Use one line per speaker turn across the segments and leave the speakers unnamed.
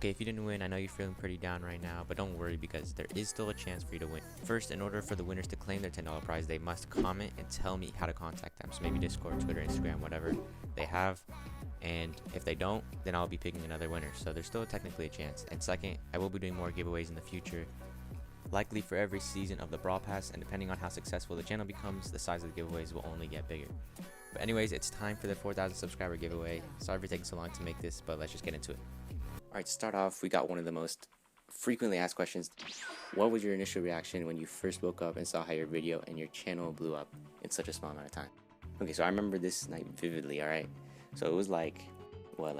Okay, if you didn't win, I know you're feeling pretty down right now, but don't worry because there is still a chance for you to win. First, in order for the winners to claim their $10 prize, they must comment and tell me how to contact them. So maybe Discord, Twitter, Instagram, whatever they have. And if they don't, then I'll be picking another winner. So there's still technically a chance. And second, I will be doing more giveaways in the future, likely for every season of the Brawl Pass, and depending on how successful the channel becomes, the size of the giveaways will only get bigger. But anyways, it's time for the 4,000 subscriber giveaway. Sorry for taking so long to make this, but let's just get into it. Alright, to start off, we got one of the most frequently asked questions. What was your initial reaction when you first woke up and saw how your video and your channel blew up in such a small amount of time? Okay, so I remember this night vividly, alright? So it was like 1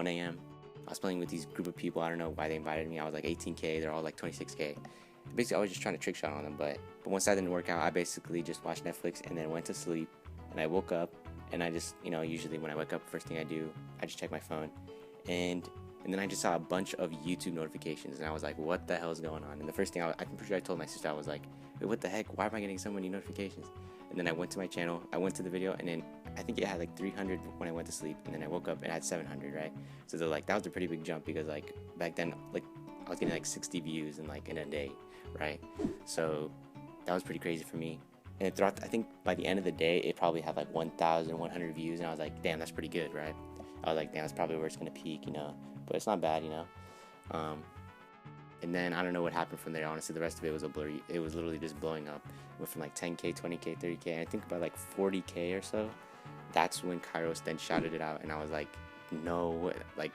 a.m. I was playing with these group of people. I don't know why they invited me. I was like 18K, they're all like 26K. Basically, I was just trying to trick shot on them, but once that didn't work out, I basically just watched Netflix and then went to sleep. And I woke up, and I just, usually when I wake up, first thing I do, I just check my phone. And then I just saw a bunch of YouTube notifications, and I was like, what the hell is going on? And the first thing, I'm pretty sure I told my sister, I was like, wait, what the heck? Why am I getting so many notifications? And then I went to my channel, I went to the video, and then I think it had like 300 when I went to sleep, and then I woke up and it had 700, right? So that was a pretty big jump, because like back then, like I was getting like 60 views in a day, right? So that was pretty crazy for me. And throughout, I think by the end of the day, it probably had like 1,100 views, and I was like, damn, that's pretty good, right? I was like, damn, that's probably where it's gonna peak, but it's not bad, and then I don't know what happened from there. Honestly, the rest of it was a blurry. It was literally just blowing up. It went from like 10K, 20K, 30K, and I think about like 40K or so. That's when Kairos then shouted it out, and I was like, no, like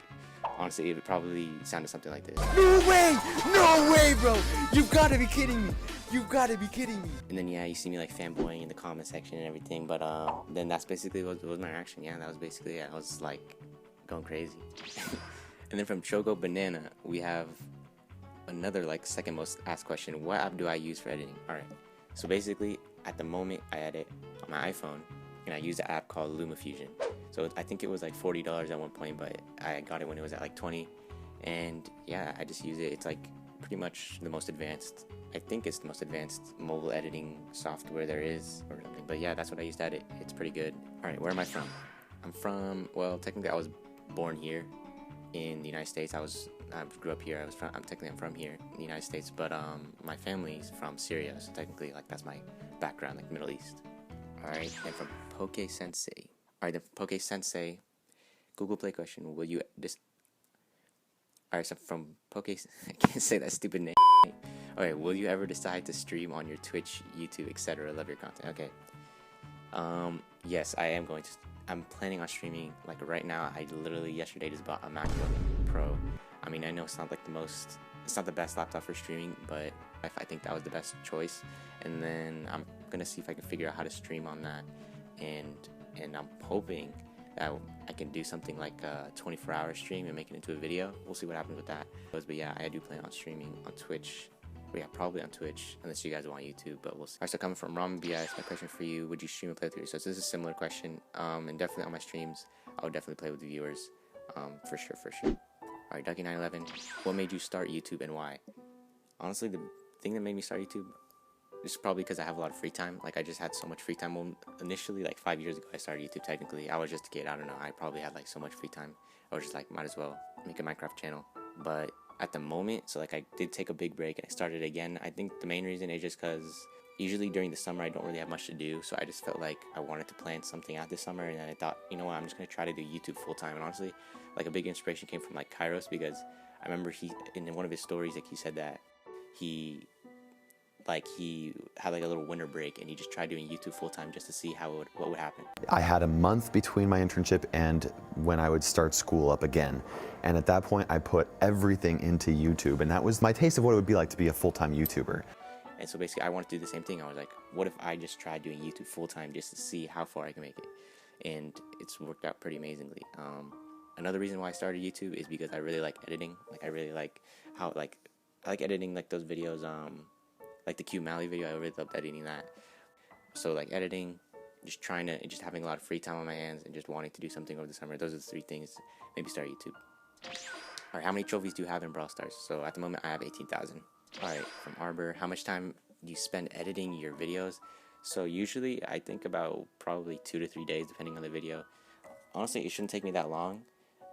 honestly, it probably sounded something like this.
No way, bro! You've got to be kidding me! You've got to be kidding me!
And then yeah, you see me like fanboying in the comment section and everything, but then that's basically what was my reaction. Yeah, that was basically it. I was like going crazy. And then from Choco Banana, we have another like second most asked question. What app do I use for editing? Alright, so basically at the moment I edit on my iPhone, and I use an app called LumaFusion. So I think it was like $40 at one point, but I got it when it was at like 20. And yeah, I just use it. It's like pretty much the most advanced, I think it's the most advanced mobile editing software there is or something. But yeah, that's what I use to edit. It's pretty good. Alright, where am I from? I'm from, well, technically I was born here in the United States. I grew up here. I'm from here in the United States, but my family's from Syria, so technically like that's my background, like Middle East. Alright, and from Poke Sensei. Alright, then Poke Sensei, Google Play question, will you Alright, so from Poke, I can't say that stupid name. Okay, will you ever decide to stream on your Twitch, YouTube, etc.? Love your content. Okay. Yes, I am going to. I'm planning on streaming. Like right now, I literally yesterday just bought a MacBook Pro. I mean, I know it's not like it's not the best laptop for streaming, but I think that was the best choice. And then I'm gonna see if I can figure out how to stream on that, and I'm hoping that I can do something like a 24-hour stream and make it into a video. We'll see what happens with that. But yeah, I do plan on streaming on Twitch. But yeah, probably on Twitch, unless you guys want YouTube, but we'll see. Alright, so coming from Ramen BS, my question for you, would you stream and play with your viewers? So this is a similar question, and definitely on my streams, I would definitely play with the viewers, for sure. Alright, Ducky911, what made you start YouTube and why? Honestly, the thing that made me start YouTube is probably because I have a lot of free time. Like, I just had so much free time. Well, initially, like 5 years ago, I started YouTube technically. I was just a kid, I don't know, I probably had like so much free time. I was just like, might as well make a Minecraft channel. But at the moment, so like I did take a big break and I started again. I think the main reason is just because usually during the summer I don't really have much to do, so I just felt like I wanted to plan something out this summer, and then I thought, you know what, I'm just gonna try to do YouTube full time. And honestly, like a big inspiration came from like Kairos, because I remember he in one of his stories, like he said that he had like a little winter break and he just tried doing YouTube full time just to see what would happen.
I had a month between my internship and when I would start school up again. And at that point, I put everything into YouTube, and that was my taste of what it would be like to be a full-time YouTuber.
And so basically, I wanted to do the same thing. I was like, what if I just tried doing YouTube full time just to see how far I can make it? And it's worked out pretty amazingly. Another reason why I started YouTube is because I really like editing. Like, I really like how I like editing like those videos. Like the Q Mally video, I really loved editing that. So like editing, just having a lot of free time on my hands, and just wanting to do something over the summer. Those are the three things. Maybe start YouTube. Alright, how many trophies do you have in Brawl Stars? So at the moment, I have 18,000. Alright, from Arbor, how much time do you spend editing your videos? So usually, I think about probably 2 to 3 days, depending on the video. Honestly, it shouldn't take me that long,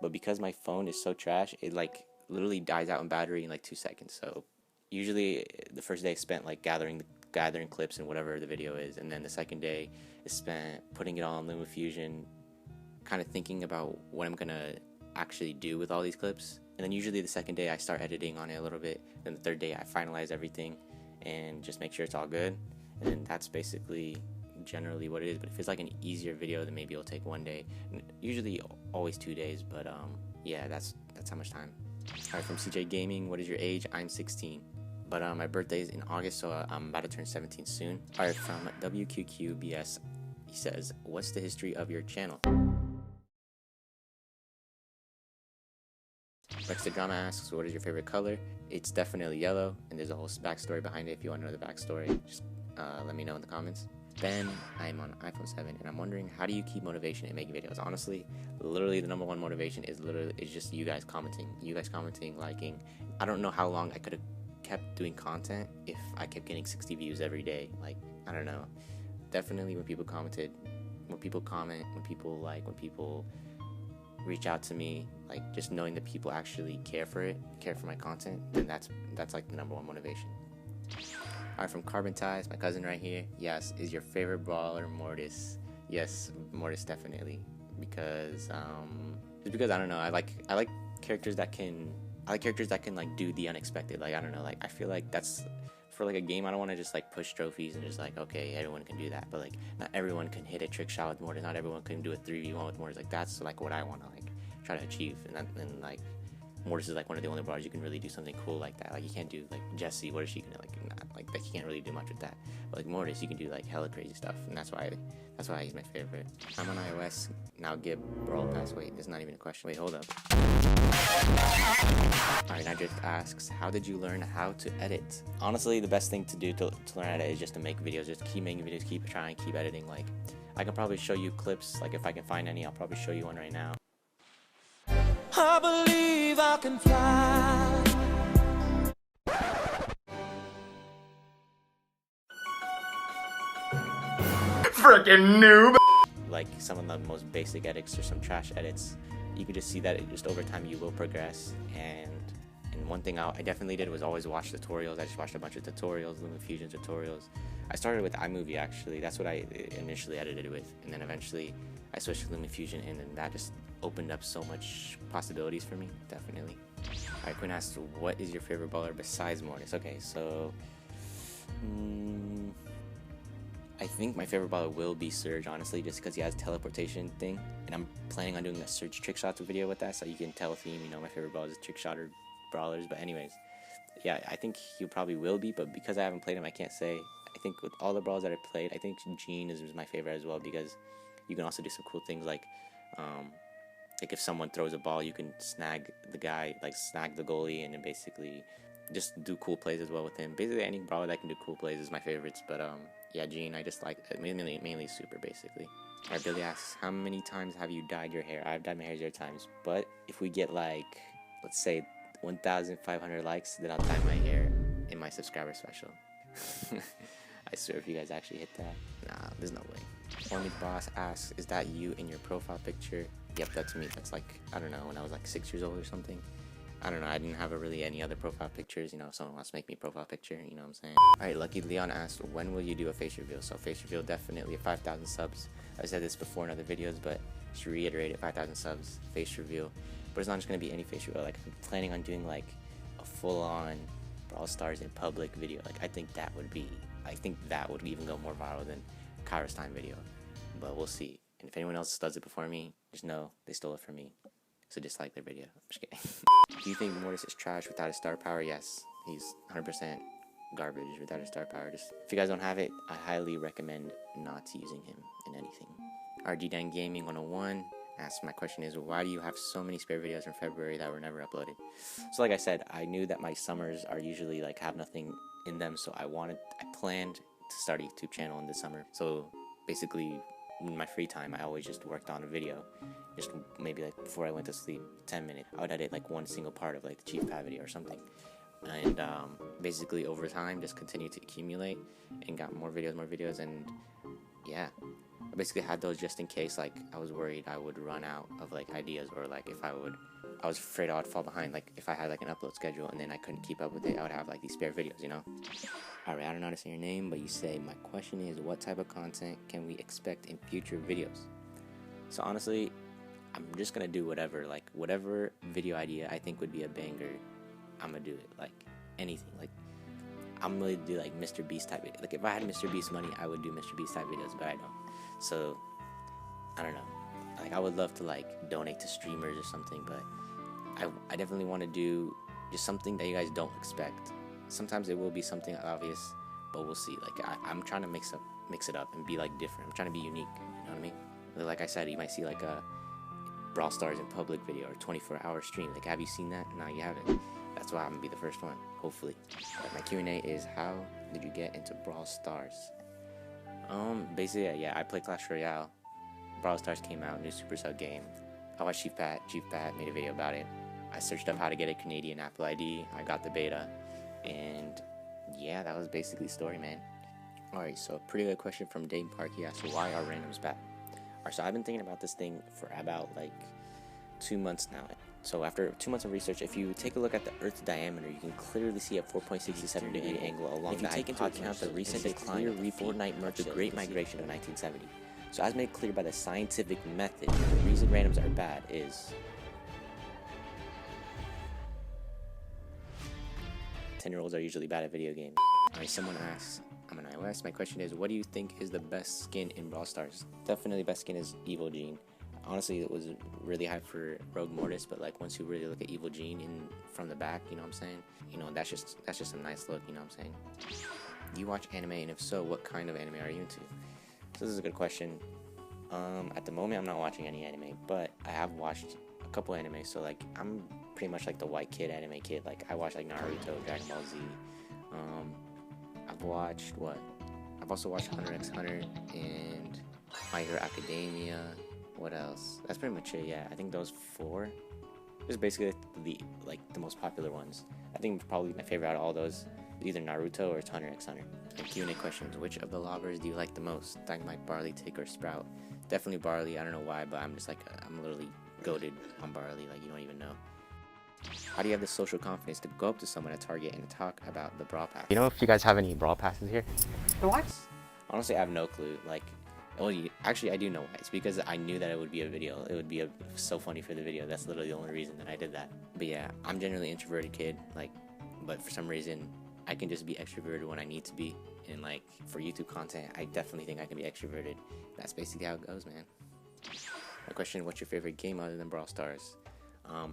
but because my phone is so trash, it like literally dies out in battery in like 2 seconds. So usually the first day is spent like gathering clips and whatever the video is, and then the second day is spent putting it all on LumaFusion, kind of thinking about what I'm gonna actually do with all these clips. And then usually the second day I start editing on it a little bit, then the third day I finalize everything and just make sure it's all good. And then that's basically generally what it is. But if it's like an easier video, then maybe it'll take 1 day, usually always 2 days. But yeah, that's how much time. All right, from CJ Gaming, what is your age? I'm 16, but my birthday is in August, so I'm about to turn 17 soon. All right, from WQQBS, he says, what's the history of your channel? Rex the Drama asks, what is your favorite color? It's definitely yellow, and there's a whole backstory behind it. If you want to know the backstory, just let me know in the comments. Ben, I'm on iPhone 7, and I'm wondering, how do you keep motivation in making videos? Honestly, literally the number one motivation is just you guys commenting, liking. I don't know how long I could have kept doing content if I kept getting 60 views every day. Like, I don't know. Definitely when people comment, when people like, when people reach out to me, like just knowing that people actually care for my content, then that's like the number one motivation. Alright, from Carbon Ties, my cousin right here. Yes, is your favorite brawler Mortis? Yes, Mortis definitely, because just because I don't know, I like characters that can like do the unexpected. Like, I don't know, like I feel like that's for like a game. I don't want to just like push trophies and just like, okay, everyone can do that, but like not everyone can hit a trick shot with Mortis, not everyone can do a 3v1 with Mortis. Like that's like what I want to like try to achieve, and like Mortis is like one of the only brawlers you can really do something cool like that. Like you can't do like Jessie, what is she gonna like, not like that, you can't really do much with that. But like Mortis, you can do like hella crazy stuff, and that's why he's my favorite. I'm on iOS now. Give Brawl Pass. Wait, it's not even a question. Wait, hold up. Alright, Nigel asks, how did you learn how to edit? Honestly, the best thing to do to learn how to edit is just to make videos. Just keep making videos, keep trying, keep editing. Like, I can probably show you clips. Like, if I can find any, I'll probably show you one right now.
I believe I can fly. Frickin' noob.
Like some of the most basic edits or some trash edits. You can just see that just over time you will progress. And one thing I definitely did was always watch tutorials. I just watched a bunch of tutorials, LumaFusion tutorials. I started with iMovie actually. That's what I initially edited with, and then eventually I switched to LumaFusion, and then that just opened up so much possibilities for me. Definitely. Alright, Quinn asks, what is your favorite brawler besides Mortis? Okay, so I think my favorite brawler will be Surge, honestly, just because he has a teleportation thing, and I'm planning on doing a Surge trick shots video with that, so you can tell a theme. You know, my favorite brawler is trick shotter brawlers. But anyways, yeah, I think he probably will be, but because I haven't played him, I can't say. I think with all the brawlers that I played, I think Jean is my favorite as well, because you can also do some cool things like if someone throws a ball, you can snag the guy, like snag the goalie, and then basically just do cool plays as well with him. Basically, any brawler that can do cool plays is my favorites. But yeah, Jean, I just like mainly super basically. Alright, Billy asks, how many times have you dyed your hair? I've dyed my hair 0 times, but if we get like, let's say 1,500 likes, then I'll dye my hair in my subscriber special. I swear, if you guys actually hit that, nah, there's no way. Only Boss asks, is that you in your profile picture? Yep, that's me. That's like, I don't know, when I was like 6 years old or something. I don't know, I didn't have really any other profile pictures. You know, if someone wants to make me a profile picture, you know what I'm saying? Alright, Lucky Leon asked, when will you do a face reveal? So face reveal definitely at 5,000 subs. I said this before in other videos, but just reiterate it, 5,000 subs, face reveal. But it's not just going to be any face reveal. Like, I'm planning on doing like a full-on Brawl Stars in public video. Like, I think that would even go more viral than Kairos Time video. But we'll see. And if anyone else does it before me, just know they stole it from me. So dislike their video. I'm just kidding. Do you think Mortis is trash without his star power? Yes. He's 100% garbage without his star power. Just, if you guys don't have it, I highly recommend not using him in anything. RG Dan Gaming 101 asks, my question is, why do you have so many spare videos from February that were never uploaded? So like I said, I knew that my summers are usually like have nothing in them, so I planned to start a YouTube channel in the summer. So basically, in my free time, I always just worked on a video. Just maybe like before I went to sleep, 10 minutes. I would edit like one single part of like the Chief Pad video or something. And basically over time, just continued to accumulate and got more videos, and yeah. I basically had those just in case, like, I was worried I would run out of, like, ideas, or, like, if I was afraid I would fall behind, like, if I had, like, an upload schedule and then I couldn't keep up with it, I would have, like, these spare videos, you know? Alright, I don't know how to say your name, but you say, my question is, what type of content can we expect in future videos? So, honestly, I'm just gonna do whatever, like, whatever video idea I think would be a banger, I'm gonna do it, like, anything, like, I'm really do, like, Mr. Beast type videos. Like, if I had Mr. Beast money, I would do Mr. Beast type videos, but I don't. So, I don't know. Like, I would love to, like, donate to streamers or something, but I definitely want to do just something that you guys don't expect. Sometimes it will be something obvious, but we'll see. Like, I'm trying to mix it up and be, like, different. I'm trying to be unique, you know what I mean? Like I said, you might see, like, a Brawl Stars in public video or 24-hour stream. Like, have you seen that? No, you haven't. That's why I'm gonna be the first one, hopefully. But my Q&A is, how did you get into Brawl Stars? Basically, yeah, I play Clash Royale. Brawl Stars came out, new Supercell game. I watched Chief Pat made a video about it. I searched up how to get a Canadian Apple ID. I got the beta, and yeah, that was basically the story, man. Alright, so a pretty good question from Dane Park. He asked, why are randoms bad? Alright, so I've been thinking about this thing for about, like, 2 months now. So after 2 months of research, if you take a look at the Earth's diameter, you can clearly see a 4.67 degree angle along the take into account the recent decline of Fortnite merge, the Great Migration of 1970. So as made clear by the scientific method, the reason randoms are bad is 10-year-olds are usually bad at video games. Alright, someone asks, I'm an iOS. My question is, what do you think is the best skin in Brawl Stars? Definitely best skin is Evil Gene. Honestly, it was really high for Rogue Mortis, but like once you really look at Evil Gene from the back, you know what I'm saying? You know, that's just a nice look, you know what I'm saying? Do you watch anime, and if so, what kind of anime are you into? So this is a good question. At the moment, I'm not watching any anime, but I have watched a couple anime. So like, I'm pretty much like the white kid anime kid. Like, I watch like Naruto, Dragon Ball Z. I've also watched Hunter x Hunter and My Hero Academia. What else? That's pretty much it. Yeah, I think those 4. Just basically the most popular ones. I think probably my favorite out of all those is either Naruto or it's Hunter x Hunter. And Q&A questions: which of the lobbers do you like the most? Dynamite, Barley, Tick, or Sprout? Definitely Barley. I don't know why, but I'm just like I'm literally goated on Barley. Like, you don't even know. How do you have the social confidence to go up to someone at Target and talk about the Brawl Pass? You know if you guys have any Brawl Passes here? What? Honestly, I have no clue. Like, actually, I do know why. It's because I knew that it would be a video. It would be so funny for the video. That's literally the only reason that I did that. But yeah, I'm generally an introverted kid. Like, but for some reason, I can just be extroverted when I need to be. And like, for YouTube content, I definitely think I can be extroverted. That's basically how it goes, man. My question: what's your favorite game other than Brawl Stars?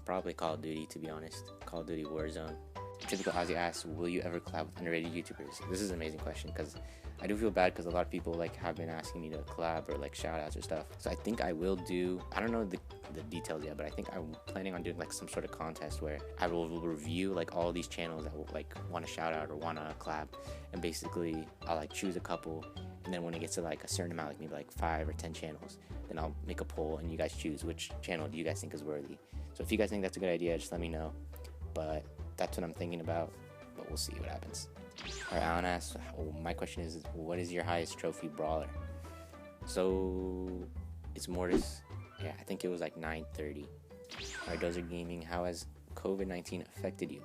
Probably Call of Duty, to be honest. Call of Duty Warzone. Typical Ozzy asks, will you ever collab with underrated YouTubers? This is an amazing question, because I do feel bad because a lot of people like have been asking me to collab or like shout outs or stuff. So I think I will do, I don't know the details yet, but I think I'm planning on doing like some sort of contest where I will review like all these channels that will like want to shout out or want to collab, and basically I'll like choose a couple, and then when it gets to like a certain amount, like maybe like 5 or 10 channels, then I'll make a poll and you guys choose which channel do you guys think is worthy. So if you guys think that's a good idea, just let me know. But that's what I'm thinking about, but we'll see what happens. Alright, Alan asks, my question is, what is your highest trophy brawler? So, it's Mortis. Yeah, I think it was like 930. Alright, Dozer Gaming, how has COVID-19 affected you?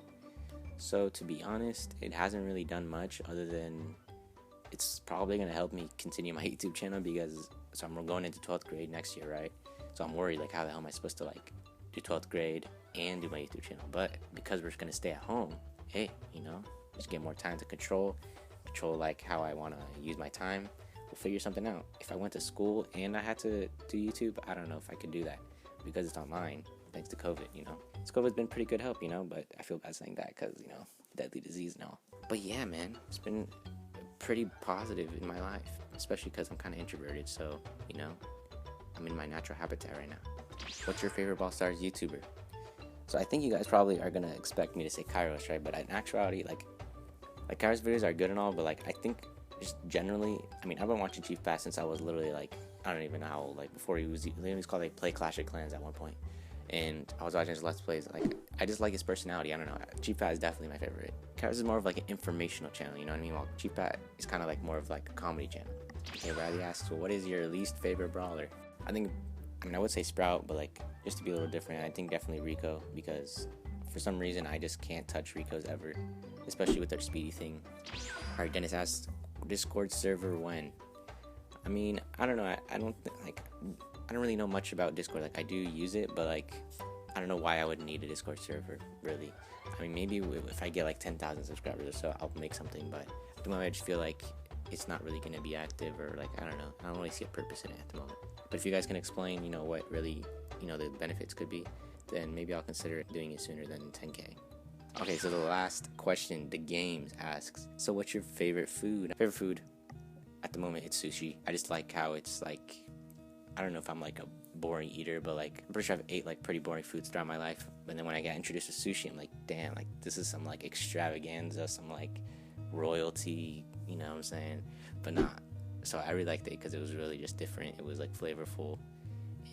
So, to be honest, it hasn't really done much other than it's probably going to help me continue my YouTube channel because, so I'm going into 12th grade next year, right? So I'm worried, like, how the hell am I supposed to, like, do 12th grade and do my YouTube channel? But because we're just going to stay at home, hey, you know, just get more time to control like how I want to use my time. We'll figure something out. If I went to school and I had to do YouTube, I don't know if I could do that because it's online thanks to COVID, you know. So COVID's been pretty good help, you know, but I feel bad saying that because, you know, deadly disease and all. But yeah, man, it's been pretty positive in my life, especially because I'm kind of introverted, so, you know, I'm in my natural habitat right now. What's your favorite Brawl Stars YouTuber? So I think you guys probably are gonna expect me to say Kairos, right? But in actuality, like Kairos videos are good and all, but like I think just generally, I mean, I've been watching Chief Pat since I was literally like, I don't even know how old, like before he was called like Play Clash of Clans at one point, and I was watching his Let's Plays. Like, I just like his personality. I don't know. Chief Pat is definitely my favorite. Kairos is more of like an informational channel, you know what I mean? While Chief Pat is kind of like more of like a comedy channel. Okay, Riley asks, well, what is your least favorite brawler? I mean, I would say Sprout, but like, just to be a little different, I think definitely Rico, because for some reason, I just can't touch Rico's ever, especially with their speedy thing. Alright, Dennis asks, Discord server when? I mean, I don't know, I don't really know much about Discord. Like, I do use it, but like, I don't know why I would need a Discord server, really. I mean, maybe if I get like 10,000 subscribers or so, I'll make something, but at the moment, I just feel like it's not really going to be active, or like, I don't know, I don't really see a purpose in it at the moment. But if you guys can explain, you know, what really, you know, the benefits could be, then maybe I'll consider doing it sooner than 10K. Okay, so the last question, The Games asks, so what's your favorite food? Favorite food, at the moment, it's sushi. I just like how it's like, I don't know if I'm like a boring eater, but like, I'm pretty sure I've ate like pretty boring foods throughout my life. And then when I got introduced to sushi, I'm like, damn, like this is some like extravaganza, some like royalty, you know what I'm saying? But not. So I really liked it because it was really just different. It was like flavorful.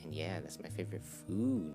And yeah, that's my favorite food.